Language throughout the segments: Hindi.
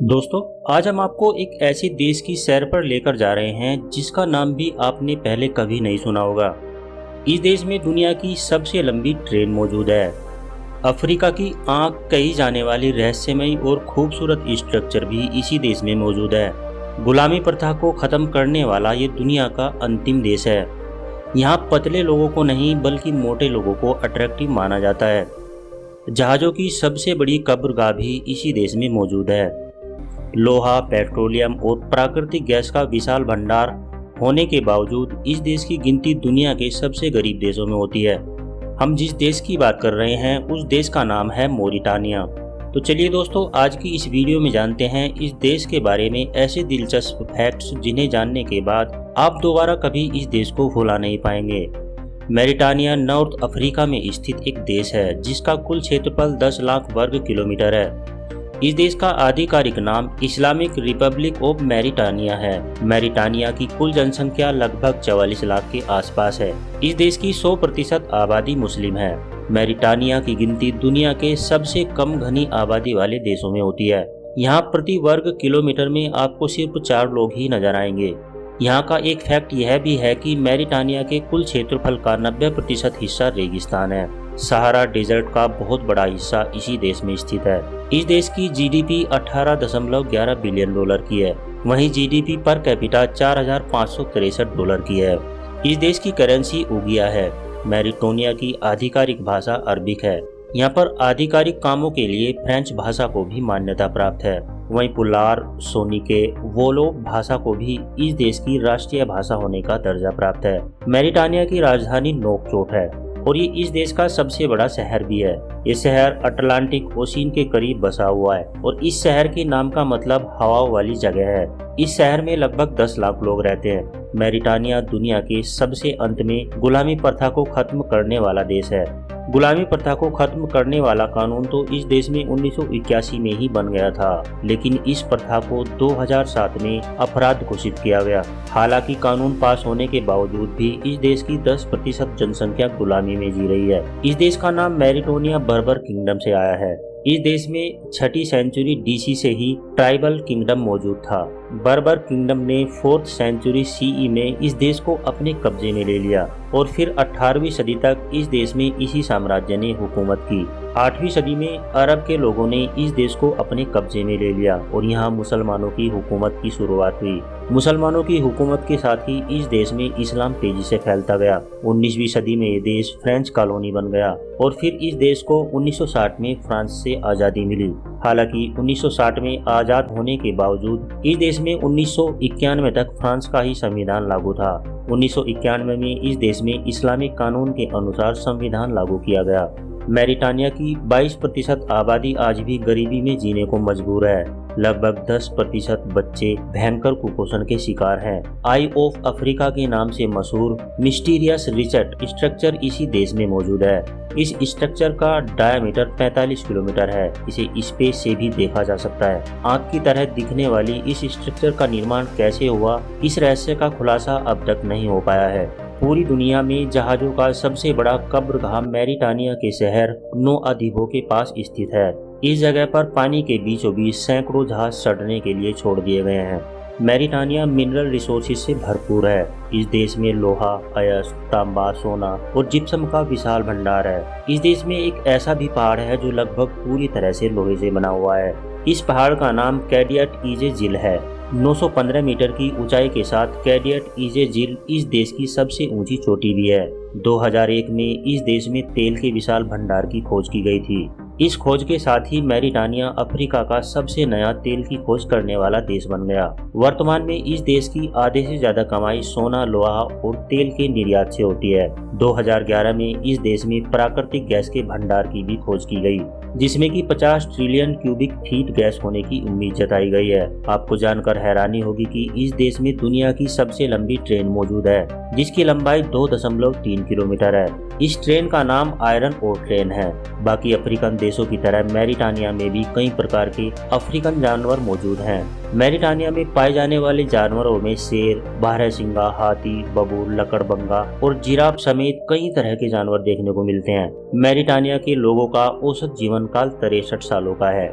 दोस्तों, आज हम आपको एक ऐसे देश की सैर पर लेकर जा रहे हैं जिसका नाम भी आपने पहले कभी नहीं सुना होगा। इस देश में दुनिया की सबसे लंबी ट्रेन मौजूद है। अफ्रीका की आंख कही जाने वाली रहस्यमयी और खूबसूरत स्ट्रक्चर भी इसी देश में मौजूद है। गुलामी प्रथा को खत्म करने वाला ये दुनिया का अंतिम देश है। यहाँ पतले लोगों को नहीं बल्कि मोटे लोगों को अट्रैक्टिव माना जाता है। जहाज़ों की सबसे बड़ी कब्रगाह भी इसी देश में मौजूद है। लोहा, पेट्रोलियम और प्राकृतिक गैस का विशाल भंडार होने के बावजूद इस देश की गिनती दुनिया के सबसे गरीब देशों में होती है। हम जिस देश की बात कर रहे हैं उस देश का नाम है मोरिटानिया। तो चलिए दोस्तों, आज की इस वीडियो में जानते हैं इस देश के बारे में ऐसे दिलचस्प फैक्ट्स जिन्हें जानने के बाद आप दोबारा कभी इस देश को भुला नहीं पाएंगे। मोरिटानिया नॉर्थ अफ्रीका में स्थित एक देश है जिसका कुल क्षेत्रफल 10 लाख वर्ग किलोमीटर है। इस देश का आधिकारिक नाम इस्लामिक रिपब्लिक ऑफ मोरिटानिया है। मोरिटानिया की कुल जनसंख्या लगभग 44 लाख के आसपास है। इस देश की 100% आबादी मुस्लिम है। मोरिटानिया की गिनती दुनिया के सबसे कम घनी आबादी वाले देशों में होती है। यहाँ प्रति वर्ग किलोमीटर में आपको सिर्फ 4 लोग ही नजर आएंगे। यहाँ का एक फैक्ट यह भी है कि मोरिटानिया के कुल क्षेत्रफल का 90% हिस्सा रेगिस्तान है। सहारा डेजर्ट का बहुत बड़ा हिस्सा इसी देश में स्थित है। इस देश की जीडीपी 18.11 बिलियन डॉलर की है। वहीं जीडीपी पर कैपिटा 4,563 डॉलर की है। इस देश की करेंसी उगिया है। मोरिटानिया की आधिकारिक भाषा अरबिक है। यहाँ पर आधिकारिक कामों के लिए फ्रेंच भाषा को भी मान्यता प्राप्त है। वहीं पुलार, सोनिके, वोलो भाषा को भी इस देश की राष्ट्रीय भाषा होने का दर्जा प्राप्त है। मोरिटानिया की राजधानी नोकचोट है और ये इस देश का सबसे बड़ा शहर भी है। ये शहर अटलांटिक ओशियन के करीब बसा हुआ है और इस शहर के नाम का मतलब हवाओं वाली जगह है। इस शहर में लगभग 10 लाख लोग रहते हैं। मोरिटानिया दुनिया के सबसे अंत में गुलामी प्रथा को खत्म करने वाला देश है। गुलामी प्रथा को खत्म करने वाला कानून तो इस देश में 1981 में ही बन गया था, लेकिन इस प्रथा को 2007 में अपराध घोषित किया गया। हालांकि कानून पास होने के बावजूद भी इस देश की 10% जनसंख्या गुलामी में जी रही है। इस देश का नाम मोरिटानिया बर्बर किंगडम से आया है। इस देश में 6ठी सेंचुरी डीसी से ही ट्राइबल किंगडम मौजूद था। बर्बर किंगडम ने 4th सेंचुरी सीई में इस देश को अपने कब्जे में ले लिया और फिर 18वीं सदी तक इस देश में इसी साम्राज्य ने हुकूमत की। 8वीं सदी में अरब के लोगों ने इस देश को अपने कब्जे में ले लिया और यहाँ मुसलमानों की हुकूमत की शुरुआत हुई। मुसलमानों की हुकूमत के साथ ही इस देश में इस्लाम तेजी से फैलता गया। 19वीं सदी में ये देश फ्रेंच कॉलोनी बन गया और फिर इस देश को 1960 में फ्रांस से आज़ादी मिली। हालांकि 1960 में आज़ाद होने के बावजूद इस देश में 1991 तक फ्रांस का ही संविधान लागू था। 1991 में इस देश में इस्लामिक कानून के अनुसार संविधान लागू किया गया। मोरिटानिया की 22% आबादी आज भी गरीबी में जीने को मजबूर है। लगभग 10% बच्चे भयंकर कुपोषण के शिकार हैं। आई ऑफ अफ्रीका के नाम से मशहूर मिस्टीरियस रिचर्ड स्ट्रक्चर इसी देश में मौजूद है। इस स्ट्रक्चर का डायमीटर 45 किलोमीटर है। इसे स्पेस से भी देखा जा सकता है। आंख की तरह दिखने वाली इस स्ट्रक्चर का निर्माण कैसे हुआ, इस रहस्य का खुलासा अब तक नहीं हो पाया है। पूरी दुनिया में जहाजों का सबसे बड़ा कब्रगाह मोरिटानिया के शहर नोअदिबो के पास स्थित है। इस जगह पर पानी के बीचों बीच सैकड़ों जहाज सड़ने के लिए छोड़ दिए गए हैं। मोरिटानिया मिनरल रिसोर्सेज से भरपूर है। इस देश में लोहा, अयस्क, तांबा, सोना और जिप्सम का विशाल भंडार है। इस देश में एक ऐसा भी पहाड़ है जो लगभग पूरी तरह से लोहे से बना हुआ है। इस पहाड़ का नाम कैडियट ईजे झील है। 915 मीटर की ऊंचाई के साथ कैडियट ईजे झील इस देश की सबसे ऊंची चोटी भी है। 2001 में इस देश में तेल के विशाल भंडार की खोज की गई थी। इस खोज के साथ ही मोरिटानिया अफ्रीका का सबसे नया तेल की खोज करने वाला देश बन गया। वर्तमान में इस देश की आधे से ज्यादा कमाई सोना, लोहा और तेल के निर्यात से होती है। 2011 में इस देश में प्राकृतिक गैस के भंडार की भी खोज की गई, जिसमें कि 50 ट्रिलियन क्यूबिक फीट गैस होने की उम्मीद जताई गई है। आपको जानकर हैरानी होगी कि इस देश में दुनिया की सबसे लंबी ट्रेन मौजूद है, जिसकी लंबाई 2.3 किलोमीटर है। इस ट्रेन का नाम आयरन ओर ट्रेन है। बाकी अफ्रीकन देशों की तरह मोरिटानिया में भी कई प्रकार के अफ्रीकन जानवर मौजूद हैं। मोरिटानिया में पाए जाने वाले जानवरों में शेर, बारहसिंगा, हाथी, बबूल, लकड़बग्गा और जिराफ समेत कई तरह के जानवर देखने को मिलते हैं। मोरिटानिया के लोगों का औसत जीवन काल 63 सालों का है।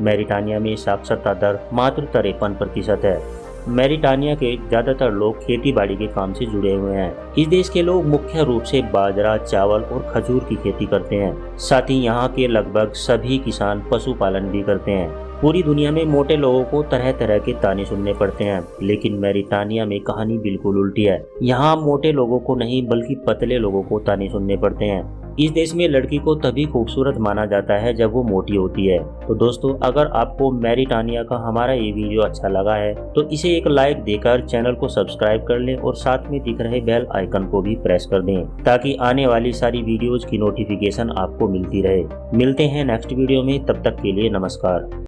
मैरिटानिया में साक्षरता दर मात्र 53% है। मैरिटानिया के ज़्यादातर लोग खेती बाड़ी के काम से जुड़े हुए हैं। इस देश के लोग मुख्य रूप से बाजरा, चावल और खजूर की खेती करते हैं। साथ ही यहाँ के लगभग सभी किसान पशुपालन भी करते हैं। पूरी दुनिया में मोटे लोगों को तरह तरह के ताने सुनने पड़ते हैं, लेकिन मैरिटानिया में कहानी बिल्कुल उल्टी है। यहाँ मोटे लोगों को नहीं बल्कि पतले लोगों को ताने सुनने पड़ते हैं। इस देश में लड़की को तभी खूबसूरत माना जाता है जब वो मोटी होती है। तो दोस्तों, अगर आपको मैरिटानिया का हमारा ये वीडियो अच्छा लगा है तो इसे एक लाइक देकर चैनल को सब्सक्राइब कर लें और साथ में दिख रहे बेल आइकन को भी प्रेस कर दें, ताकि आने वाली सारी वीडियोज की नोटिफिकेशन आपको मिलती रहे। मिलते हैं नेक्स्ट वीडियो में, तब तक के लिए नमस्कार।